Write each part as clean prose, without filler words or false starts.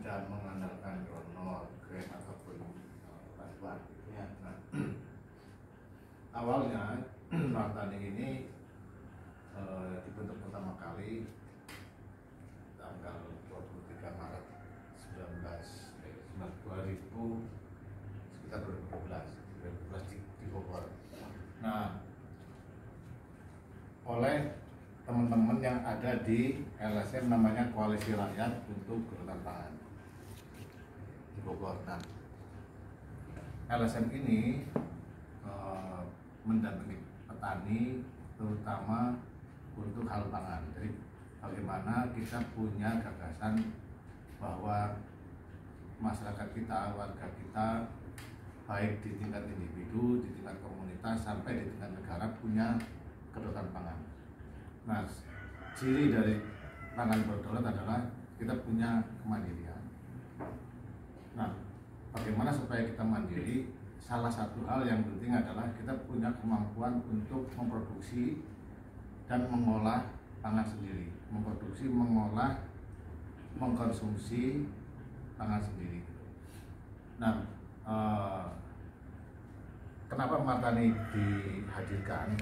dan mengandalkan donor, grant ataupun bantuan. Ya. Nah, awalnya Martani ini dibentuk pertama kali tanggal 23 Maret 2000 sekitar 2012 di Bogor. Nah, oleh teman-teman yang ada di LSM namanya Koalisi Rakyat untuk Kedaulatan Pangan di Bogor. Nah, LSM ini mendampingi petani terutama untuk hal pangan. Jadi bagaimana kita punya gagasan bahwa masyarakat kita, warga kita, baik di tingkat individu, di tingkat komunitas, sampai di tingkat negara punya kedaulatan pangan. Nah, ciri dari pangan berdaulat adalah kita punya kemandirian. Nah, bagaimana supaya kita mandiri? Salah satu hal yang penting adalah kita punya kemampuan untuk memproduksi dan mengolah pangan sendiri, memproduksi, mengolah, mengkonsumsi pangan sendiri. Nah, kenapa Martani dihadirkan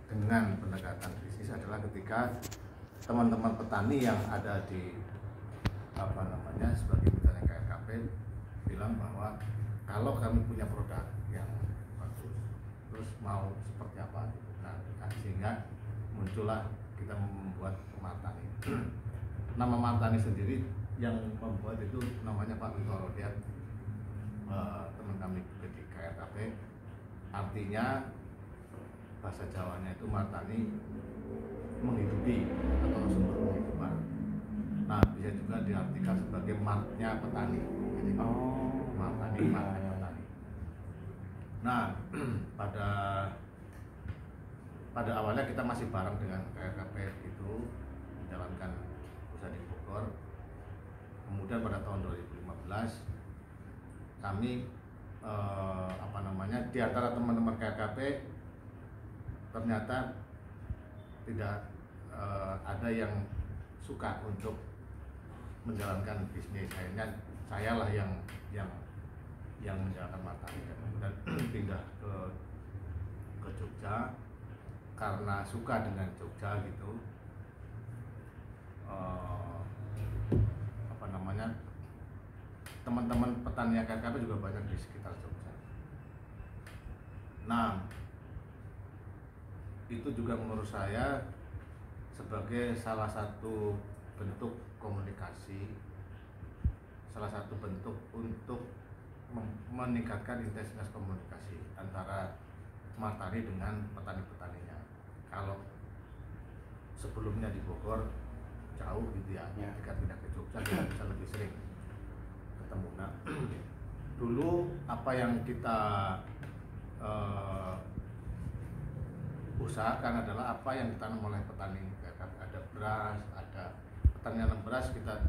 dengan pendekatan bisnis adalah ketika teman-teman petani yang ada di sebagai misalnya KRKP bilang bahwa kalau kami punya produk yang bagus, terus mau seperti apa? Nah, sehingga muncullah kita membuat Martani. Nama Martani sendiri yang membuat itu namanya Pak Wintoro, dia teman kami di KRKP, artinya bahasa Jawanya itu Martani menghidupi atau sumber penghidupan. Nah, bisa juga diartikan sebagai martnya petani. Jadi, Martani, martnya petani. Nah, pada awalnya kita masih bareng dengan KRKP itu menjalankan usaha di Bogor. Kemudian pada tahun 2015 kami di antara teman-teman KRKP ternyata tidak ada yang suka untuk menjalankan bisnis. Akhirnya sayalah yang menjalankan Martani, dan kemudian pindah ke Jogja karena suka dengan Jogja gitu. Teman-teman petani KRKP juga banyak di sekitar Jogja. Nah, itu juga menurut saya sebagai salah satu bentuk komunikasi, salah satu bentuk untuk meningkatkan intensitas komunikasi antara Martani dengan petani-petaninya. Kalau sebelumnya di Bogor jauh gitu ya, ketika pindah ke Jogja kita bisa lebih sering ketemu. Nah, dulu apa yang kita usahakan adalah apa yang ditanam oleh petani. Ada beras, ada petani nanam beras, kita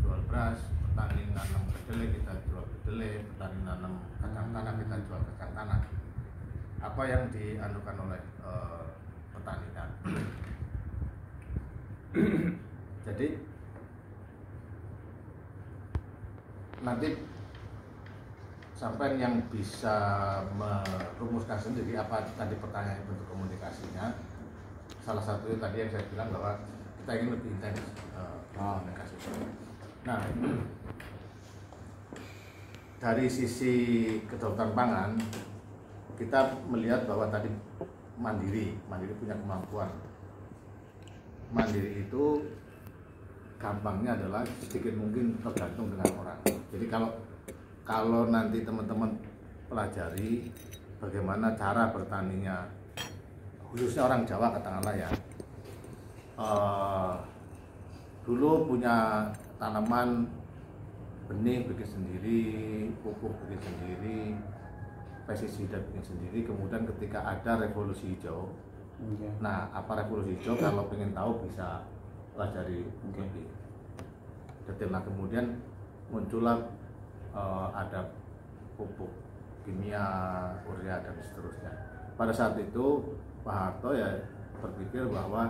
jual beras, petani nanam kedelai kita jual kedelai, petani nanam kacang tanah kita jual kacang tanah. Apa yang dianukan oleh petani. Jadi nanti sampai yang bisa merumuskan sendiri apa tadi pertanyaan bentuk komunikasinya. Salah satunya tadi yang saya bilang bahwa kita ingin lebih intens komunikasi. Nah, dari sisi kedaulatan pangan kita melihat bahwa tadi mandiri punya kemampuan. Mandiri itu gampangnya adalah sedikit mungkin tergantung dengan orang. Jadi kalau nanti teman-teman pelajari bagaimana cara bertaninya, khususnya orang Jawa katakanlah ya, dulu punya tanaman benih bikin sendiri, pupuk bikin sendiri, pestisida bikin sendiri. Kemudian ketika ada revolusi hijau, nah apa revolusi hijau kalau pengen tahu bisa pelajari lebih detail. Nah, kemudian muncullah ada pupuk kimia, urea dan seterusnya. Pada saat itu Pak Harto ya berpikir bahwa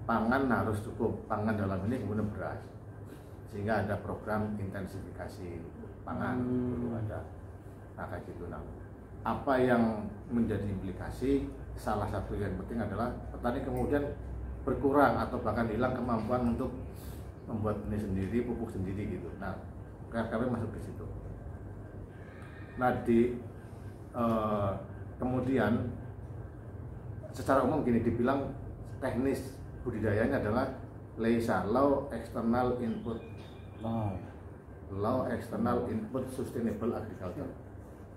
pangan harus cukup, pangan dalam ini kemudian beras. sehingga ada program intensifikasi pangan dulu ada. Nah kayak gitu. Nah, apa yang menjadi implikasi salah satu yang penting adalah petani kemudian berkurang atau bahkan hilang kemampuan untuk membuat benih sendiri, pupuk sendiri gitu. Nah, kami masuk ke situ. Nah, kemudian secara umum gini dibilang teknis budidayanya adalah LEISA, Low External Input, Low External Input Sustainable Agriculture.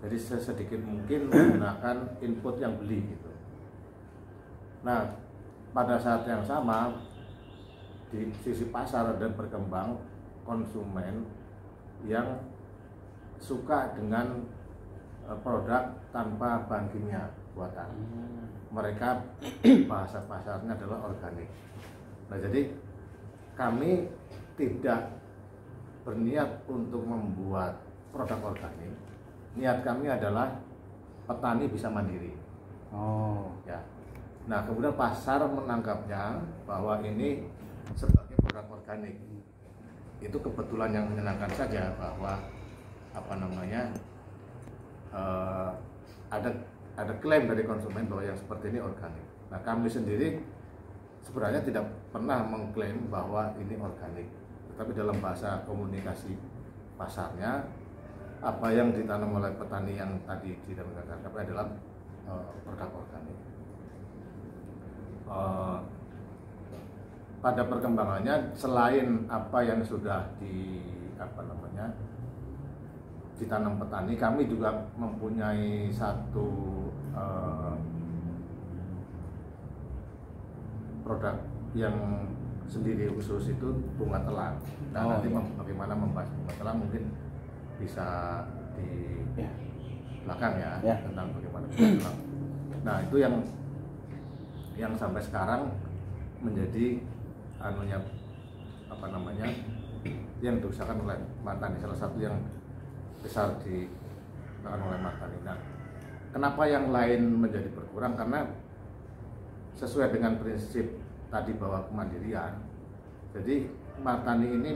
Jadi sesedikit mungkin menggunakan input yang beli gitu. Nah, pada saat yang sama di sisi pasar dan berkembang konsumen yang suka dengan produk tanpa bahan kimia buatan. Mereka bahasa pasarnya adalah organik. Nah, jadi kami tidak berniat untuk membuat produk organik. Niat kami adalah petani bisa mandiri. Ya. Nah, kemudian pasar menangkapnya bahwa ini sebagai produk organik. Itu kebetulan yang menyenangkan saja bahwa ada klaim dari konsumen bahwa yang seperti ini organik. Nah, kami sendiri sebenarnya tidak pernah mengklaim bahwa ini organik, tetapi dalam bahasa komunikasi pasarnya apa yang ditanam oleh petani yang tadi didapatkan adalah produk organik. Pada perkembangannya selain apa yang sudah ditanam petani, kami juga mempunyai satu produk yang sendiri khusus, itu bunga telang. Nah, nanti bagaimana membahas bunga telang mungkin bisa di belakang ya, tentang bagaimana bunga telang. Nah, itu yang sampai sekarang menjadi yang diusahakan oleh Martani, salah satu yang besar dilakukan oleh Martani. Nah, kenapa yang lain menjadi berkurang? Karena sesuai dengan prinsip tadi bahwa kemandirian, jadi Martani ini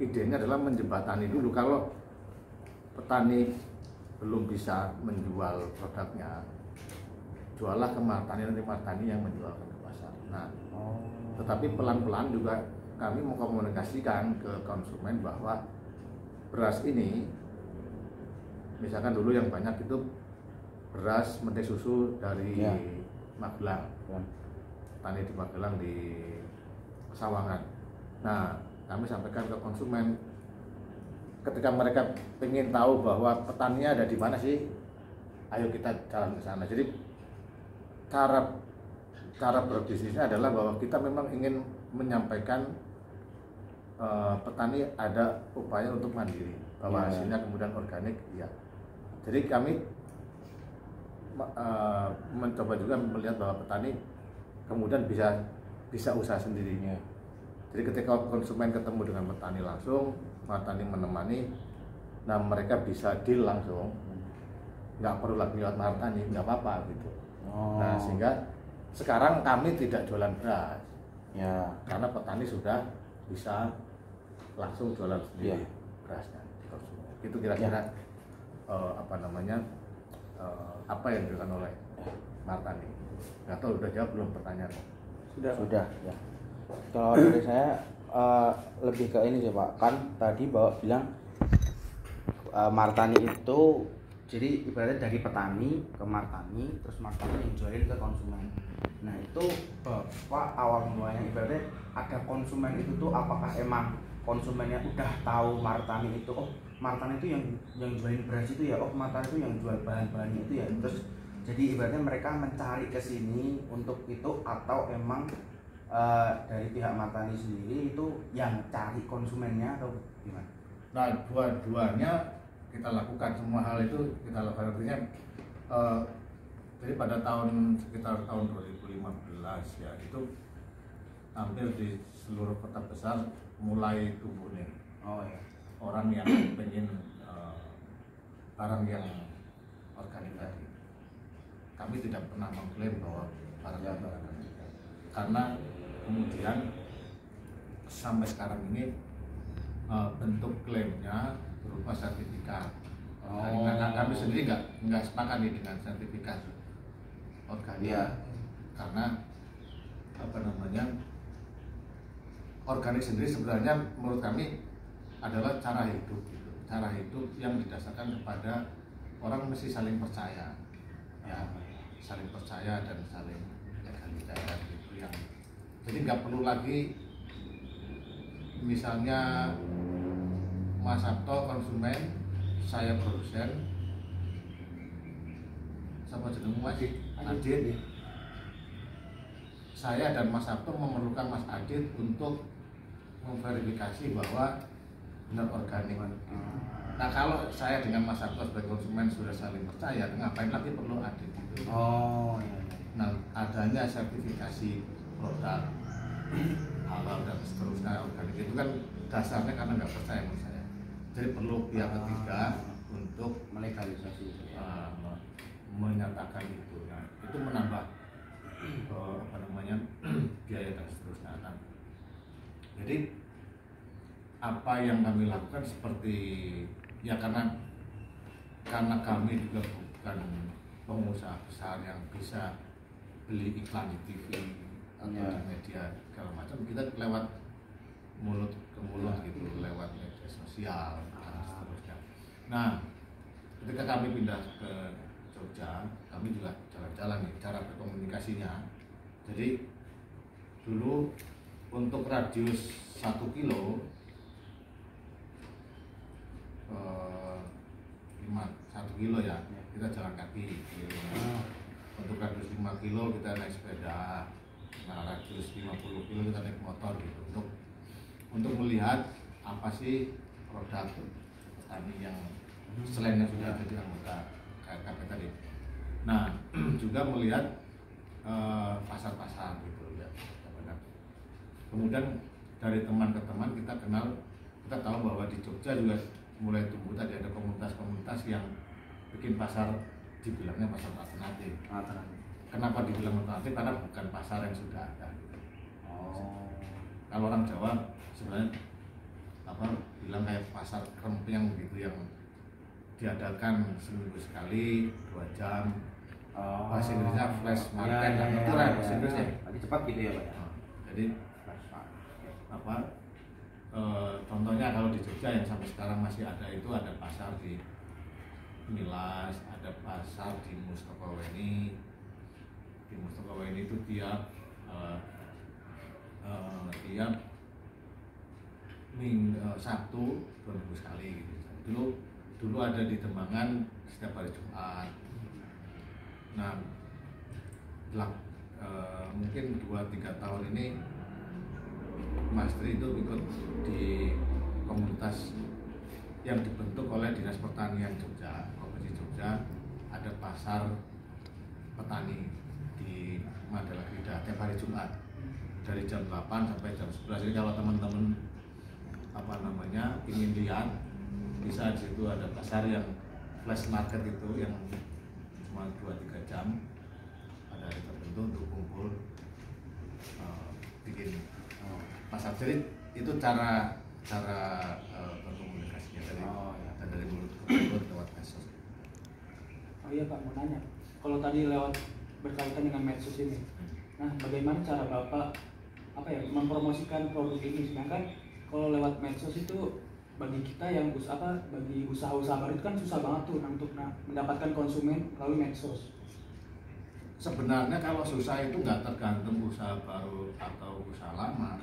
idenya adalah menjembatani dulu. Kalau petani belum bisa menjual produknya, jualah ke Martani, nanti Martani yang menjualkan ke pasar. Nah, tetapi pelan-pelan juga kami mengkomunikasikan ke konsumen bahwa beras ini, misalkan dulu yang banyak itu beras mentih susu dari Magelang, tani di Magelang di Sawangan. Nah, kami sampaikan ke konsumen ketika mereka ingin tahu bahwa petaninya ada di mana sih, ayo kita jalan ke sana. Jadi cara berbisnisnya adalah bahwa kita memang ingin menyampaikan petani ada upaya untuk mandiri, bahwa hasilnya kemudian organik. Ya, jadi kami mencoba juga melihat bahwa petani kemudian bisa usaha sendirinya. Jadi ketika konsumen ketemu dengan petani langsung, petani menemani, nah mereka bisa deal langsung, nggak perlu lagi lewat Martani, nggak apa-apa gitu. Nah, sehingga sekarang kami tidak jualan beras, karena petani sudah bisa langsung jualan sendiri berasnya. Itu kira-kira apa yang dilakukan oleh Martani. Nggak tahu udah jawab belum pertanyaan? Sudah ya. Kalau dari saya lebih ke ini sih Pak, kan tadi Bapak bilang Martani itu jadi ibaratnya dari petani ke Martani, terus Martani yang jualin ke konsumen. Nah, itu Bapak awal mulanya ibaratnya ada konsumen itu tuh, apakah emang konsumennya udah tahu Martani itu, oh Martani itu yang jualin beras itu ya, oh Martani itu yang jual bahan-bahan itu ya, terus jadi ibaratnya mereka mencari ke sini untuk itu, atau emang dari pihak Martani sendiri itu yang cari konsumennya atau gimana? Nah, dua-duanya kita lakukan, semua hal itu kita lakukan. Artinya jadi pada sekitar tahun 2015 ya, itu hampir di seluruh kota besar mulai tumbuh nih orang yang pengen barang yang organik tadi. Kami tidak pernah mengklaim bahwa barang yang organik, karena kemudian sampai sekarang ini bentuk klaimnya berupa sertifikat. Oh. Nah, kami sendiri nggak sepakat nih dengan sertifikat organik, Iya. karena apa namanya, organik sendiri sebenarnya menurut kami adalah cara hidup gitu. Cara hidup yang didasarkan kepada orang mesti saling percaya, ya, saling percaya dan saling legalitas gitu, yang jadi nggak perlu lagi misalnya Mas Sabto konsumen, saya produsen, sama jenengmu Mas Adit. Saya dan Mas Sabto memerlukan Mas Adit untuk memverifikasi bahwa benar organik. Nah, kalau saya dengan Mas Sabto sebagai konsumen sudah saling percaya, ngapain lagi perlu Adit gitu. Oh iya. Nah, adanya sertifikasi produk halal dan seterusnya organik itu kan dasarnya karena nggak percaya menurut saya. Jadi perlu pihak ketiga untuk melegalisasi, menyatakan itu. Nah, itu menambah apa namanya biaya dan seterusnya. Nah, jadi apa yang kami lakukan seperti ya karena kami juga bukan pengusaha besar yang bisa beli iklan di TV atau di media segala macam, kita lewat mulut ke mulut gitu, lewat media sosial dan seterusnya. Nah, ketika kami pindah ke Jogja, kami juga jalan-jalan nih cara berkomunikasinya. Jadi dulu untuk radius 1 kilo 1 kilo ya, kita jalan kaki. Untuk radius 5 kilo kita naik sepeda. Nah, radius 50 kilo kita naik motor gitu, untuk melihat apa sih produk petani yang selain yang sudah ada di anggota KKP tadi. Nah, juga melihat pasar-pasar gitu ya. Kemudian dari teman ke teman kita kenal, kita tahu bahwa di Jogja juga mulai tumbuh tadi ada komunitas-komunitas yang bikin pasar, dibilangnya pasar alternatif. Kenapa dibilang alternatif? Karena bukan pasar yang sudah ada. Oh. Kalau orang Jawa sebenarnya bilang kayak pasar kremping gitu, yang diadakan seminggu sekali 2 jam. Bahasa Inggrisnya flash market, itu bahasa Inggrisnya. Tadi cepat gitu ya Pak ya. Jadi contohnya kalau di Jogja yang sampai sekarang masih ada itu, ada pasar di Milas, ada pasar di Mustokoweni. Di Mustokoweni itu tiap Sabtu 2 minggu sekali gitu. Dulu ada di Tembangan setiap hari Jumat. Nah, mungkin 2-3 tahun ini Mas Tri itu ikut di komunitas yang dibentuk oleh Dinas Pertanian Jogja, Provinsi Jogja. Ada pasar petani di Mandalakrida tiap hari Jumat dari jam 8 sampai jam 11. Jadi kalau teman-teman ingin lihat, bisa di situ ada pasar yang flash market itu yang cuma 2-3 jam pada hari tertentu untuk kumpul bikin pasar. Jadi itu cara berkomunikasinya dari mulut ke mulut lewat medsos. Oh iya Pak, mau nanya, kalau tadi lewat berkaitan dengan medsos ini, nah bagaimana cara Bapak mempromosikan produk ini? Sedangkan kalau lewat medsos itu bagi kita yang bagi usaha-usaha baru itu kan susah banget tuh untuk mendapatkan konsumen melalui medsos. Sebenarnya kalau susah itu nggak tergantung usaha baru atau usaha lama.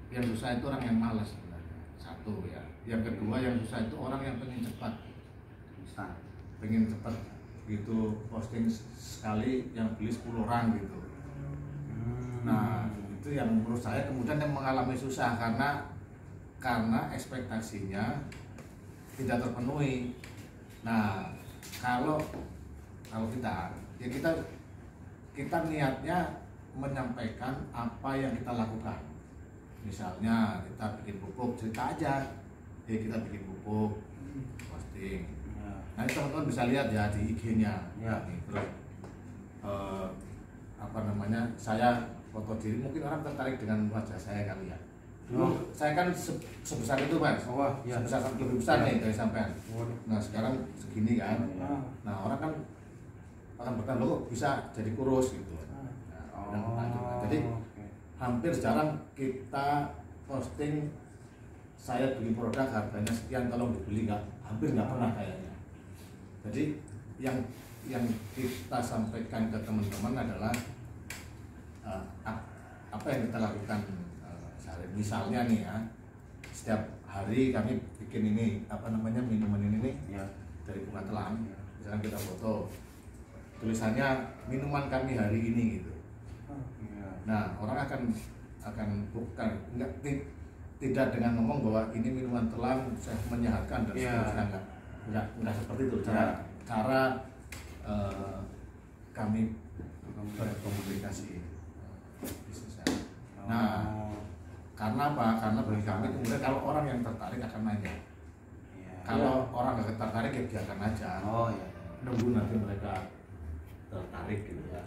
Yang susah itu orang yang malas sebenarnya. Satu ya. Yang kedua yang susah itu orang yang pengen cepat. Pengen cepat gitu, posting sekali yang beli 10 orang gitu. Nah, itu yang menurut saya kemudian yang mengalami susah karena ekspektasinya tidak terpenuhi. Nah, kalau kita niatnya menyampaikan apa yang kita lakukan. Misalnya kita bikin pupuk, cerita aja, kita bikin pupuk, posting. Nah, teman-teman bisa lihat ya di IG-nya. Terus saya foto diri, mungkin orang tertarik dengan wajah saya kali ya. Dulu saya kan sebesar itu mas, Wah, iya. sebesar lebih besar Iya. nih dari sampean. Waduh. Nah sekarang segini kan. Ah. Nah orang kan akan bertanya lo kok bisa jadi kurus gitu. Ah. Nah, orang bertanya. Jadi oke. hampir jarang kita posting saya beli produk harganya sekian tolong dibeli, nggak, hampir nggak pernah kayaknya. Jadi yang kita sampaikan ke teman-teman adalah apa yang kita lakukan misalnya nih ya, setiap hari kami bikin ini apa namanya minuman ini nih Ya. dari bunga telang, misalkan kita foto tulisannya minuman kami hari ini gitu. Iya. Nah orang akan bukan tidak dengan ngomong bahwa ini minuman telang saya menyehatkan dan Iya. seterusnya, enggak seperti itu Iya. cara kami berkomunikasi bisnisnya. Nah karena apa? Karena bagi kami kemudian kalau orang yang tertarik akan nanya. Iya. Kalau orang nggak tertarik ya biarkan aja. Oh iya. Nunggu nanti mereka tertarik gitu ya.